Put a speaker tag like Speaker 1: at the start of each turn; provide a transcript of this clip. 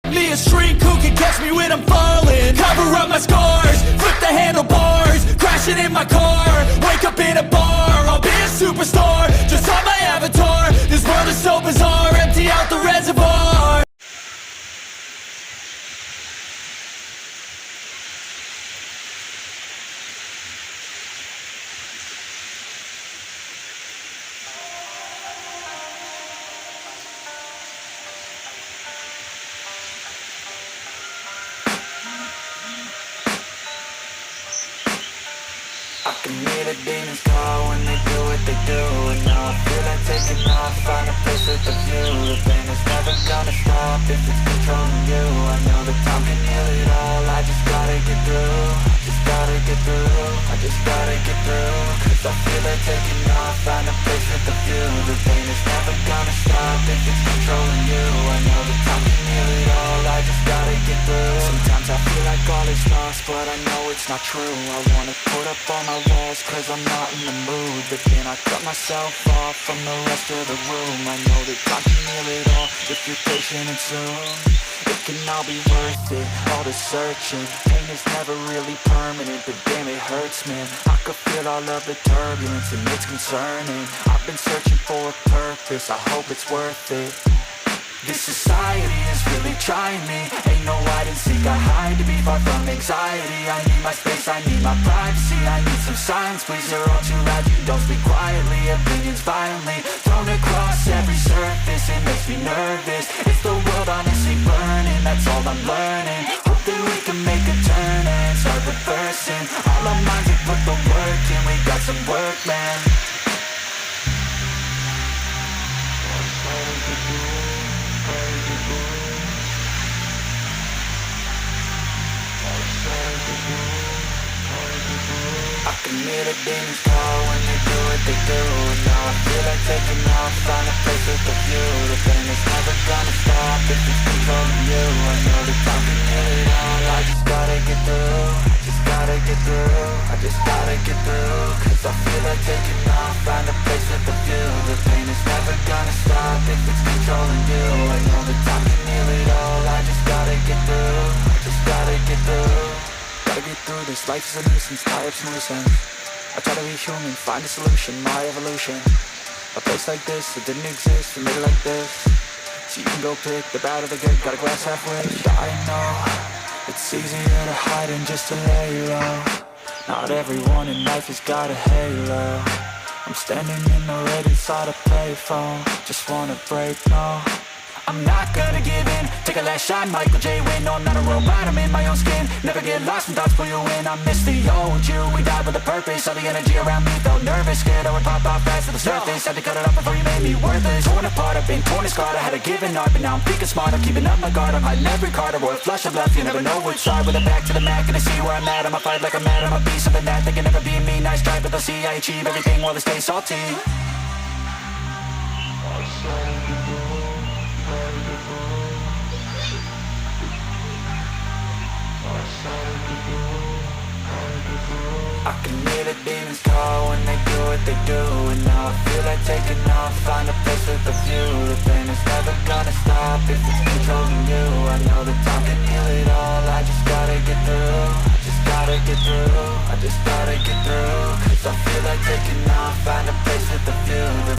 Speaker 1: Me a shrink who can catch me when I'm falling. Cover up my scars, flip the handlebars, crashing in my car, wake up in a bar. I'll be a superstar, just on my avatar. This world is so bizarre, empty out the reservoir.
Speaker 2: I can hear the demons call when they do what they do. And now I feel like taking off, find a place with a view. The pain is never gonna stop if it's controlling you. I know that time can heal it all, I just gotta get through. Just gotta get through, I just gotta get through. Cause I feel like taking off, find a place with a view. The pain is never gonna stop if it's controlling you. I know that time can heal it all, I just gotta get through. Sometimes I feel like all is lost, but I know it's not true. I wanna put up all my walls cause I'm not in the mood. But then I cut myself off from the rest of the room. I know that time can heal it all if you're patient and soon. It can all be worth it, all the searching. Pain is never really permanent, but damn it hurts, man. I could feel all of the turbulence and it's concerning. I've been searching for a purpose, I hope it's worth it. This society is really trying me. Ain't no hide and seek, I hide to be far from anxiety. I need my space, I need my privacy. I need some silence, please, you're all too loud. You don't speak quietly, opinions violently thrown across every surface. It makes me nervous, it's the world honestly burning. That's all I'm learning, hope that we can make a turn and start reversing. All our minds have put the work in, we got some work, man. I can hear the demons call when they do what they do. And now I feel like taking off, find a place with a view. The pain is never gonna stop if it's controlling you. I know that time can heal it all, I just gotta get through. I just gotta get through, I just gotta get through. Cause I feel like taking off, find a place with a view. The pain is never gonna stop if it's controlling you. I know that time can heal it all, I just gotta get through. I just gotta get through. Gotta get through this, life is a nuisance, tie up some loose ends. I try to be human, find a solution, my evolution. A place like this, it didn't exist, we made it like this. So you can go pick the bad or the good, got a glass halfway. I know, it's easier to hide than just to lay low. Not everyone in life has got a halo. I'm standing in the red inside a payphone. Just wanna break, no, I'm not gonna give in. Take a last shot, Michael J. Win. No, I'm not a robot, I'm in my own skin. Never get lost when thoughts pull you in. I miss the old you, we died with a purpose. All the energy around me felt nervous, scared I would pop off fast to the surface. Had to cut it off before you made me worthless. Torn apart, I've been torn and scarred. I had a given art, but now I'm thinking smart. I'm keeping up my guard, I'm hiding every card. A royal flush of love, you never know which side. With a back to the mat, gonna see where I'm at. I'ma fight like I'm mad, I'ma be something that they can never be me. Nice try, but they'll see I achieve everything while they stay salty. I can hear the demons call when they do what they do. And now I feel like taking off, find a place with a view. The pain is never gonna stop if it's controlling you. I know that time can heal it all, I just gotta get through. I just gotta get through, I just gotta get through. Cause I feel like taking off, find a